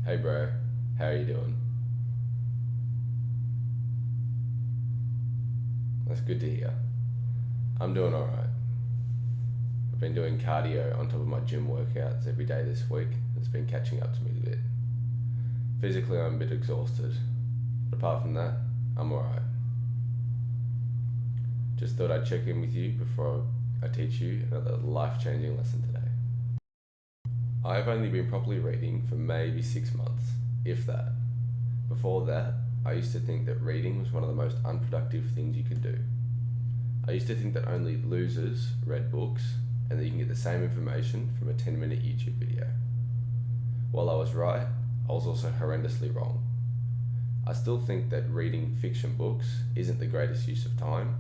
Hey bro, how are you doing? That's good to hear. I'm doing alright. I've been doing cardio on top of my gym workouts every day this week. It's been catching up to me a bit. Physically, I'm a bit exhausted, but apart from that, I'm alright. Just thought I'd check in with you before I teach you another life-changing lesson today. I've only been properly reading for maybe 6 months, if that. Before that, I used to think that reading was one of the most unproductive things you could do. I used to think that only losers read books and that you can get the same information from a 10-minute YouTube video. While I was right, I was also horrendously wrong. I still think that reading fiction books isn't the greatest use of time,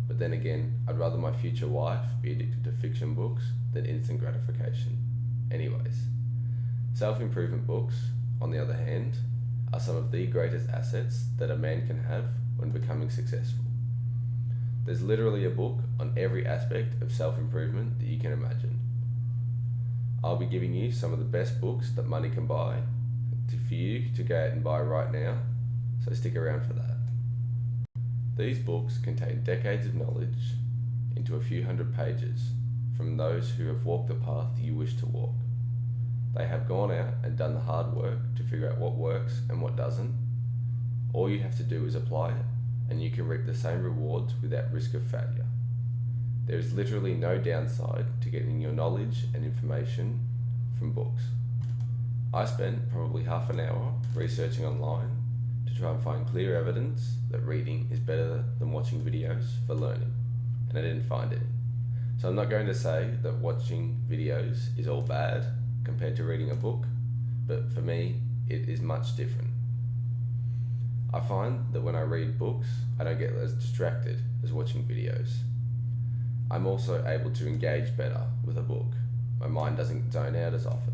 but then again, I'd rather my future wife be addicted to fiction books than instant gratification. Anyways, self-improvement books, on the other hand, are some of the greatest assets that a man can have when becoming successful. There's literally a book on every aspect of self-improvement that you can imagine. I'll be giving you some of the best books that money can buy for you to go out and buy right now, so stick around for that. These books contain decades of knowledge into a few hundred pages from those who have walked the path you wish to walk. They have gone out and done the hard work to figure out what works and what doesn't. All you have to do is apply it, and you can reap the same rewards without risk of failure. There is literally no downside to getting your knowledge and information from books. I spent probably half an hour researching online to try and find clear evidence that reading is better than watching videos for learning, and I didn't find any. So I'm not going to say that watching videos is all bad compared to reading a book, but for me, it is much different. I find that when I read books, I don't get as distracted as watching videos. I'm also able to engage better with a book. My mind doesn't zone out as often.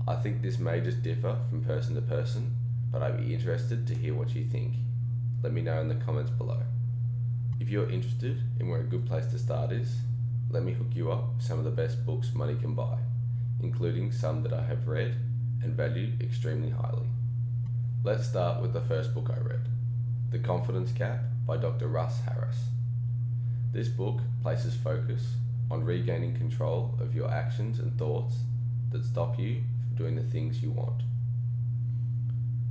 I think this may just differ from person to person, but I'd be interested to hear what you think. Let me know in the comments below. If you're interested in where a good place to start is, let me hook you up with some of the best books money can buy, including some that I have read and value extremely highly. Let's start with the first book I read, The Confidence Gap by Dr. Russ Harris. This book places focus on regaining control of your actions and thoughts that stop you from doing the things you want.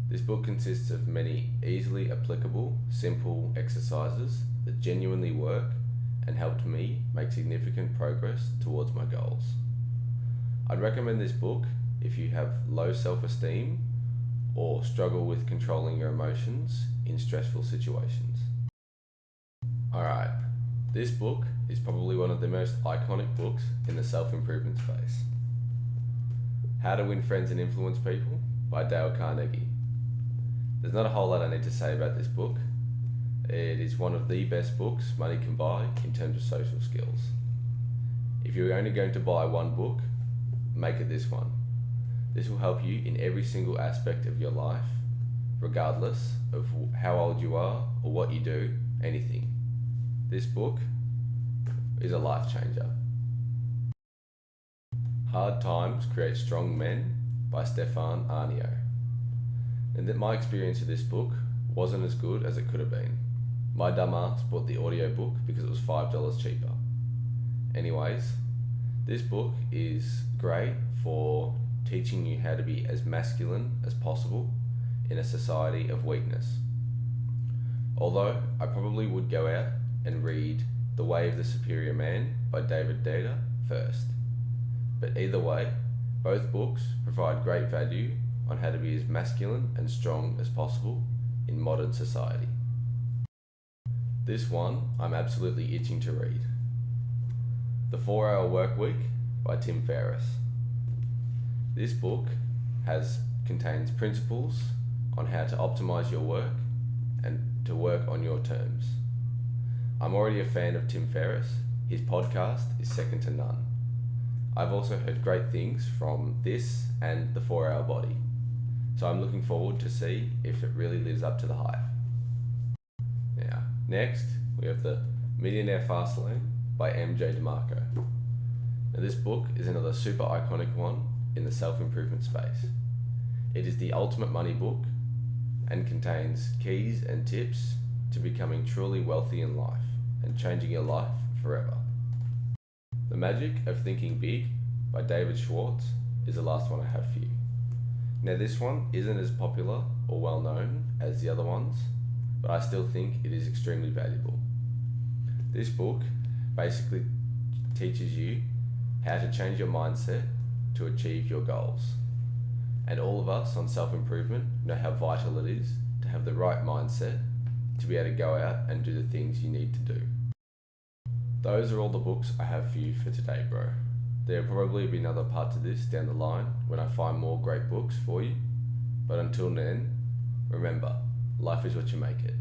This book consists of many easily applicable, simple exercises that genuinely work and helped me make significant progress towards my goals. I'd recommend this book if you have low self-esteem or struggle with controlling your emotions in stressful situations. Alright, this book is probably one of the most iconic books in the self-improvement space. How to Win Friends and Influence People by Dale Carnegie. There's not a whole lot I need to say about this book. It is one of the best books money can buy in terms of social skills. If you're only going to buy one book, make it this one. This will help you in every single aspect of your life, regardless of how old you are or what you do, anything. This book is a life changer. Hard Times Create Strong Men by Stefan Aarnio. And that my experience of this book wasn't as good as it could have been. My dumbass bought the audiobook because it was $5 cheaper. Anyways, this book is great for teaching you how to be as masculine as possible in a society of weakness. Although I probably would go out and read The Way of the Superior Man by David Deida first. But either way, both books provide great value on how to be as masculine and strong as possible in modern society. This one I'm absolutely itching to read. The 4-Hour Workweek by Tim Ferriss. This book contains principles on how to optimize your work and to work on your terms. I'm already a fan of Tim Ferriss. His podcast is second to none. I've also heard great things from this and The 4-Hour Body, so I'm looking forward to see if it really lives up to the hype. Now, next we have The Millionaire Fastlane by MJ DeMarco. Now this book is another super iconic one in the self-improvement space. It is the ultimate money book and contains keys and tips to becoming truly wealthy in life and changing your life forever. The Magic of Thinking Big by David Schwartz is the last one I have for you. Now, this one isn't as popular or well known as the other ones, but I still think it is extremely valuable. This book basically teaches you how to change your mindset to achieve your goals. And all of us on self-improvement know how vital it is to have the right mindset to be able to go out and do the things you need to do. Those are all the books I have for you for today, bro. There'll probably be another part to this down the line when I find more great books for you. But until then, remember, life is what you make it.